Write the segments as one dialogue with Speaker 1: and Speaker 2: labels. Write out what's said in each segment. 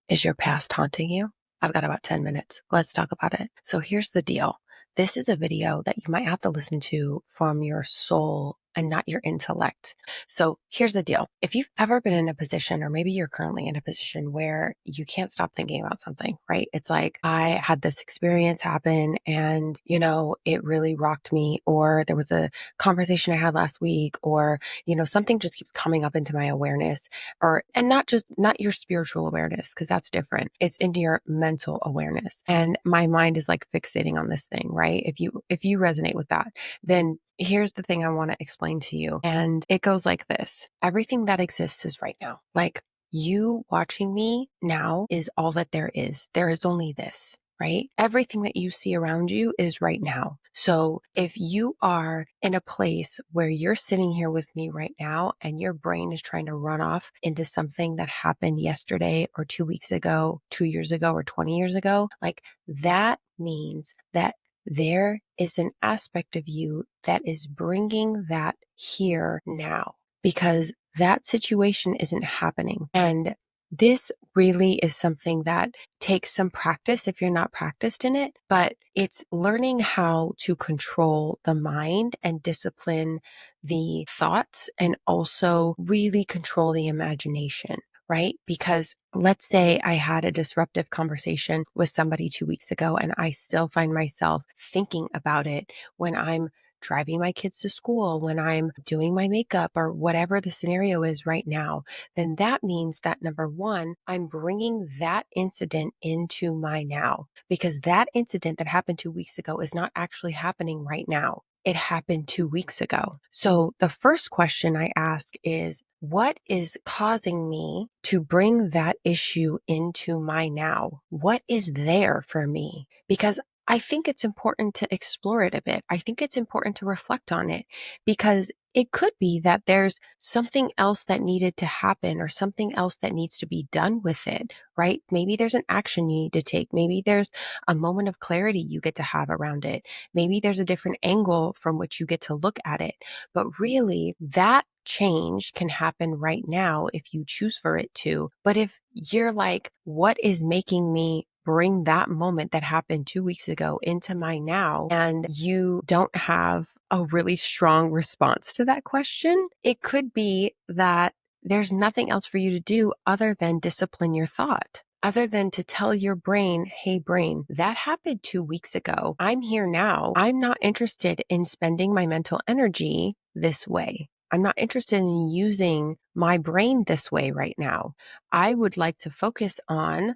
Speaker 1: Is your past haunting you? I've got about 10 minutes. Let's talk about it. So here's the deal. This is a video that you might have to listen to from your soul and not your intellect. So here's the deal. If you've ever been in a position, or maybe you're currently in a position where you can't stop thinking about something, right? It's like, I had this experience happen and, it really rocked me, or there was a conversation I had last week, or, something just keeps coming up into my awareness, and not your spiritual awareness, because that's different. It's into your mental awareness. And my mind is like fixating on this thing, right? If you resonate with that, then here's the thing I want to explain to you. And it goes like this. Everything that exists is right now. Like, you watching me now is all that there is. There is only this, right? Everything that you see around you is right now. So if you are in a place where you're sitting here with me right now and your brain is trying to run off into something that happened yesterday or 2 weeks ago, 2 years ago, or 20 years ago, like, that means that there is an aspect of you that is bringing that here now, because that situation isn't happening. And this really is something that takes some practice if you're not practiced in it, but it's learning how to control the mind and discipline the thoughts, and also really control the imagination. Right? Because let's say I had a disruptive conversation with somebody 2 weeks ago, and I still find myself thinking about it when I'm driving my kids to school, when I'm doing my makeup, or whatever the scenario is right now. Then that means that, number one, I'm bringing that incident into my now, because that incident that happened 2 weeks ago is not actually happening right now. It happened 2 weeks ago. So the first question I ask is, what is causing me to bring that issue into my now? What is there for me? Because I think it's important to explore it a bit. I think it's important to reflect on it, because it could be that there's something else that needed to happen, or something else that needs to be done with it, right? Maybe there's an action you need to take. Maybe there's a moment of clarity you get to have around it. Maybe there's a different angle from which you get to look at it. But really, that change can happen right now if you choose for it to. But if you're like, what is making me bring that moment that happened 2 weeks ago into my now, and you don't have a really strong response to that question, it could be that there's nothing else for you to do other than discipline your thought, other than to tell your brain, hey, brain, that happened 2 weeks ago. I'm here now. I'm not interested in spending my mental energy this way. I'm not interested in using my brain this way right now. I would like to focus on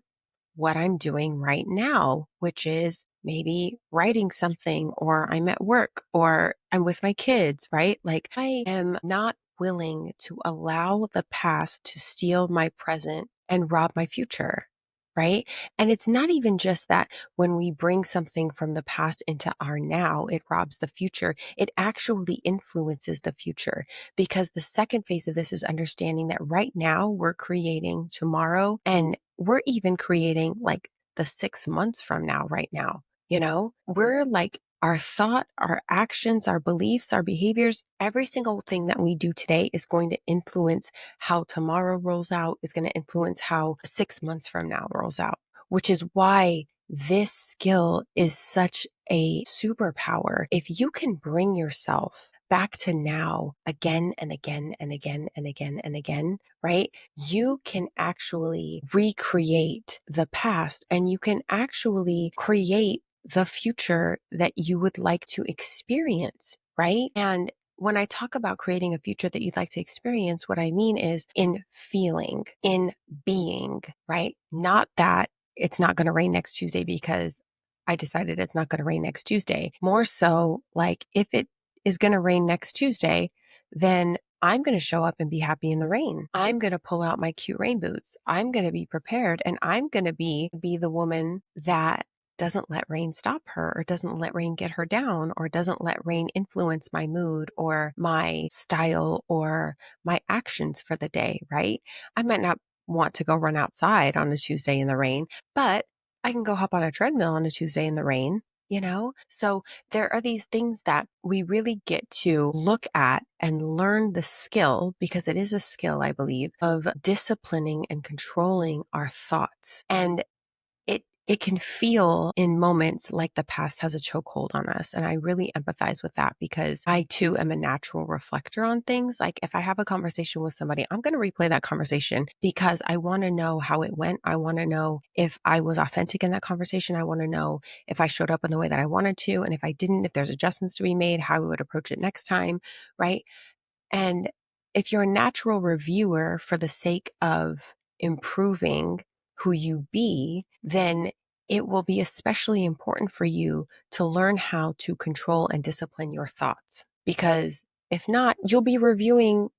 Speaker 1: what I'm doing right now, which is maybe writing something, or I'm at work, or I'm with my kids, right? Like, I am not willing to allow the past to steal my present and rob my future. Right. And it's not even just that when we bring something from the past into our now, it robs the future. It actually influences the future, because the second phase of this is understanding that right now we're creating tomorrow, and we're even creating like the 6 months from now, right now. We're like, our thought, our actions, our beliefs, our behaviors, every single thing that we do today is going to influence how tomorrow rolls out, is going to influence how 6 months from now rolls out, which is why this skill is such a superpower. If you can bring yourself back to now again and again and again and again and again, right? You can actually recreate the past, and you can actually create the future that you would like to experience, right? And when I talk about creating a future that you'd like to experience, what I mean is in feeling, in being, right? Not that it's not going to rain next Tuesday because I decided it's not going to rain next Tuesday. More so, like, if it is going to rain next Tuesday, then I'm going to show up and be happy in the rain. I'm going to pull out my cute rain boots. I'm going to be prepared, and I'm going to be the woman that doesn't let rain stop her, or doesn't let rain get her down, or doesn't let rain influence my mood or my style or my actions for the day, right? I might not want to go run outside on a Tuesday in the rain, but I can go hop on a treadmill on a Tuesday in the rain, So there are these things that we really get to look at and learn the skill, because it is a skill, I believe, of disciplining and controlling our thoughts. And it can feel in moments like the past has a chokehold on us. And I really empathize with that, because I too am a natural reflector on things. Like if I have a conversation with somebody, I'm going to replay that conversation because I want to know how it went. I want to know if I was authentic in that conversation. I want to know if I showed up in the way that I wanted to. And if I didn't, if there's adjustments to be made, how we would approach it next time. Right. And if you're a natural reviewer for the sake of improving who you be, then it will be especially important for you to learn how to control and discipline your thoughts. Because if not, you'll be reviewing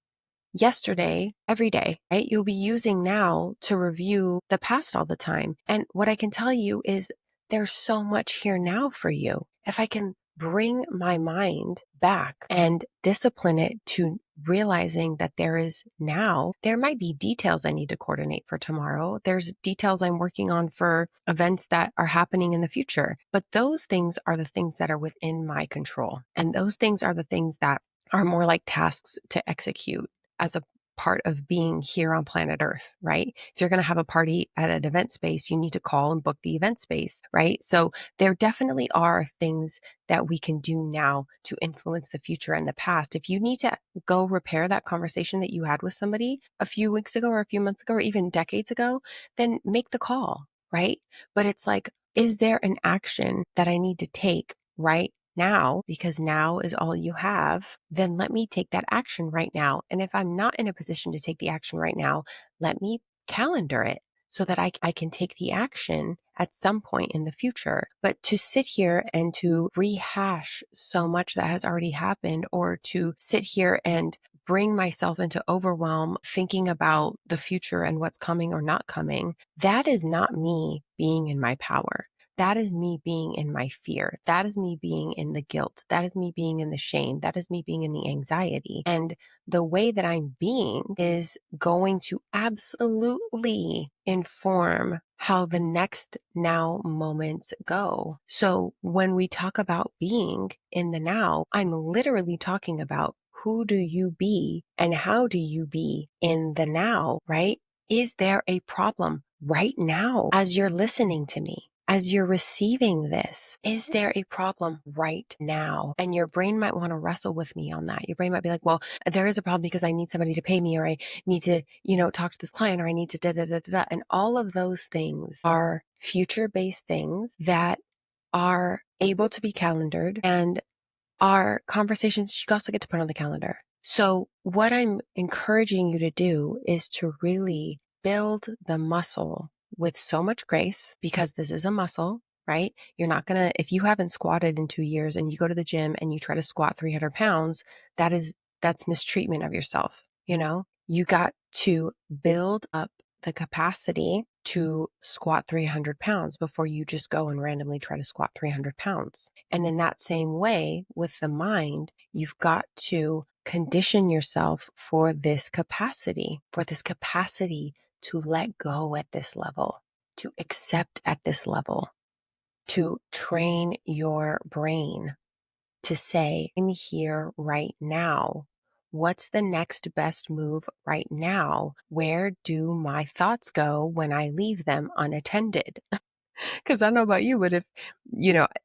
Speaker 1: yesterday every day, right? You'll be using now to review the past all the time. And what I can tell you is there's so much here now for you. If I can bring my mind back and discipline it to realizing that there is now, there might be details I need to coordinate for tomorrow. There's details I'm working on for events that are happening in the future. But those things are the things that are within my control. And those things are the things that are more like tasks to execute as a part of being here on planet Earth, right? If you're going to have a party at an event space, you need to call and book the event space, right? So there definitely are things that we can do now to influence the future and the past. If you need to go repair that conversation that you had with somebody a few weeks ago or a few months ago or even decades ago, then make the call, right? But it's like, is there an action that I need to take right now, because now is all you have? Then let me take that action right now. And if I'm not in a position to take the action right now, let me calendar it so that I can take the action at some point in the future. But to sit here and to rehash so much that has already happened, or to sit here and bring myself into overwhelm thinking about the future and what's coming or not coming, that is not me being in my power. That is me being in my fear. That is me being in the guilt. That is me being in the shame. That is me being in the anxiety. And the way that I'm being is going to absolutely inform how the next now moments go. So when we talk about being in the now, I'm literally talking about who do you be and how do you be in the now, right? Is there a problem right now as you're listening to me? As you're receiving this, is there a problem right now? And your brain might want to wrestle with me on that. Your brain might be like, well, there is a problem because I need somebody to pay me, or I need to, talk to this client, or I need to da da da da da. And all of those things are future-based things that are able to be calendared, and are conversations you also get to put on the calendar. So what I'm encouraging you to do is to really build the muscle with so much grace, because this is a muscle, right? You're not going to, if you haven't squatted in 2 years and you go to the gym and you try to squat 300 pounds, that's mistreatment of yourself. You got to build up the capacity to squat 300 pounds before you just go and randomly try to squat 300 pounds. And in that same way, with the mind, you've got to condition yourself for this capacity to let go at this level, to accept at this level, to train your brain to say, I'm here right now. What's the next best move right now? Where do my thoughts go when I leave them unattended? Because I don't know about you, but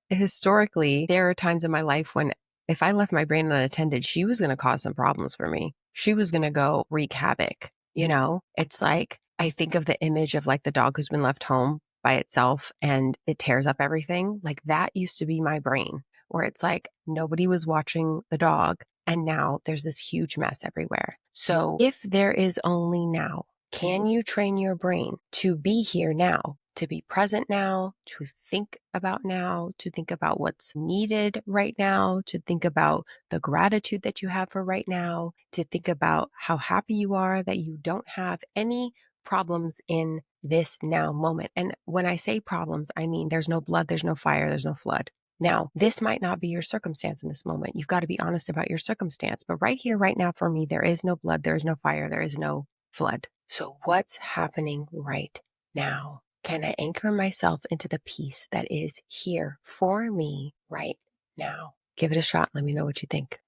Speaker 1: historically, there are times in my life when if I left my brain unattended, she was going to cause some problems for me. She was going to go wreak havoc. It's like, I think of the image of like the dog who's been left home by itself and it tears up everything. Like that used to be my brain, where it's like nobody was watching the dog. And now there's this huge mess everywhere. So if there is only now, can you train your brain to be here now, to be present now, to think about now, to think about what's needed right now, to think about the gratitude that you have for right now, to think about how happy you are that you don't have any problems in this now moment? And when I say problems, I mean there's no blood, there's no fire, there's no flood. Now, this might not be your circumstance in this moment. You've got to be honest about your circumstance. But right here, right now, for me, there is no blood, there is no fire, there is no flood. So what's happening right now? Can I anchor myself into the peace that is here for me right now? Give it a shot. Let me know what you think.